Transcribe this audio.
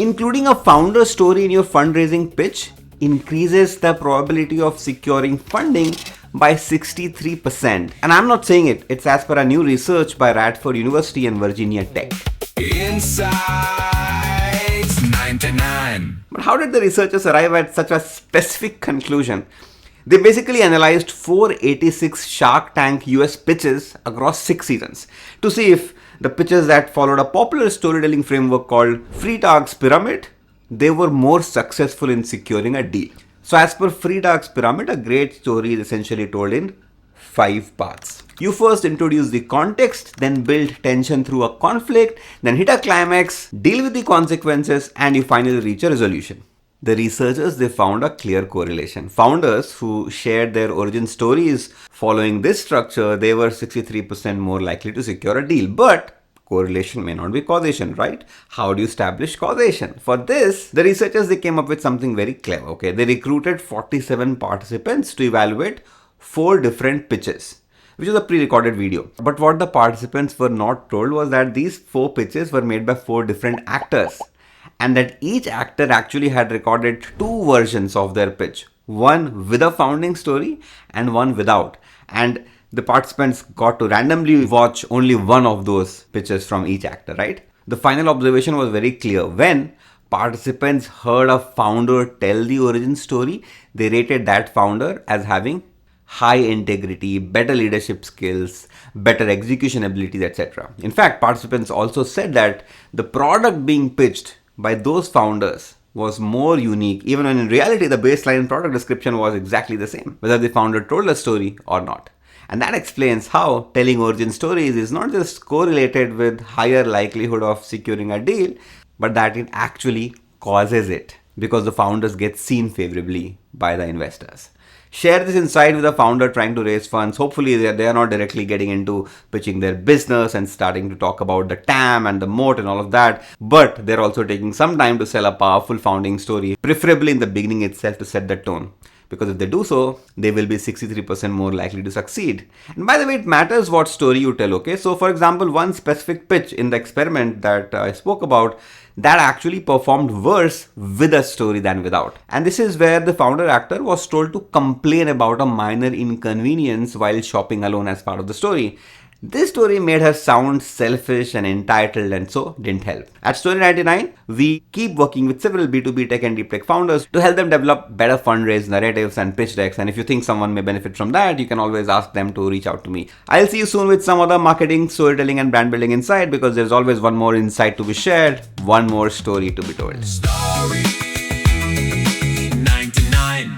Including a founder story in your fundraising pitch increases the probability of securing funding by 63%. And I'm not saying it, it's as per a new research by Radford University and Virginia Tech. Insights 99. But how did the researchers arrive at such a specific conclusion? They basically analyzed 486 Shark Tank US pitches across 6 seasons to see if the pitches that followed a popular storytelling framework called Freitag's Pyramid, they were more successful in securing a deal. So as per Freitag's Pyramid, a great story is essentially told in 5 parts. You first introduce the context, then build tension through a conflict, then hit a climax, deal with the consequences, and you finally reach a resolution. The researchers, they found a clear correlation. Founders who shared their origin stories following this structure, they were 63% more likely to secure a deal. But correlation may not be causation, right? How do you establish causation? For this, the researchers, they came up with something very clever. Okay, they recruited 47 participants to evaluate 4 different pitches, which was a pre-recorded video. But what the participants were not told was that these 4 pitches were made by 4 different actors, and that each actor actually had recorded 2 versions of their pitch, one with a founding story and one without. And the participants got to randomly watch only one of those pitches from each actor, right? The final observation was very clear. When participants heard a founder tell the origin story, they rated that founder as having high integrity, better leadership skills, better execution abilities, etc. In fact, participants also said that the product being pitched by those founders was more unique, even when in reality the baseline product description was exactly the same, whether the founder told a story or not. And that explains how telling origin stories is not just correlated with higher likelihood of securing a deal, but that it actually causes it, because the founders get seen favorably by the investors. Share this insight with a founder trying to raise funds. Hopefully they are not directly getting into pitching their business and starting to talk about the TAM and the moat and all of that, but they're also taking some time to sell a powerful founding story, preferably in the beginning itself, to set the tone. Because if they do so, they will be 63% more likely to succeed. And by the way, it matters what story you tell, okay? So for example, one specific pitch in the experiment that I spoke about, that actually performed worse with a story than without. And this is where the founder actor was told to complain about a minor inconvenience while shopping alone as part of the story. This story made her sound selfish and entitled, and so didn't help. At Story 99, we keep working with several B2B tech and deep tech founders to help them develop better fundraise narratives and pitch decks. And if you think someone may benefit from that, you can always ask them to reach out to me. I'll see you soon with some other marketing, storytelling, and brand building insight, because there's always one more insight to be shared, one more story to be told. Story.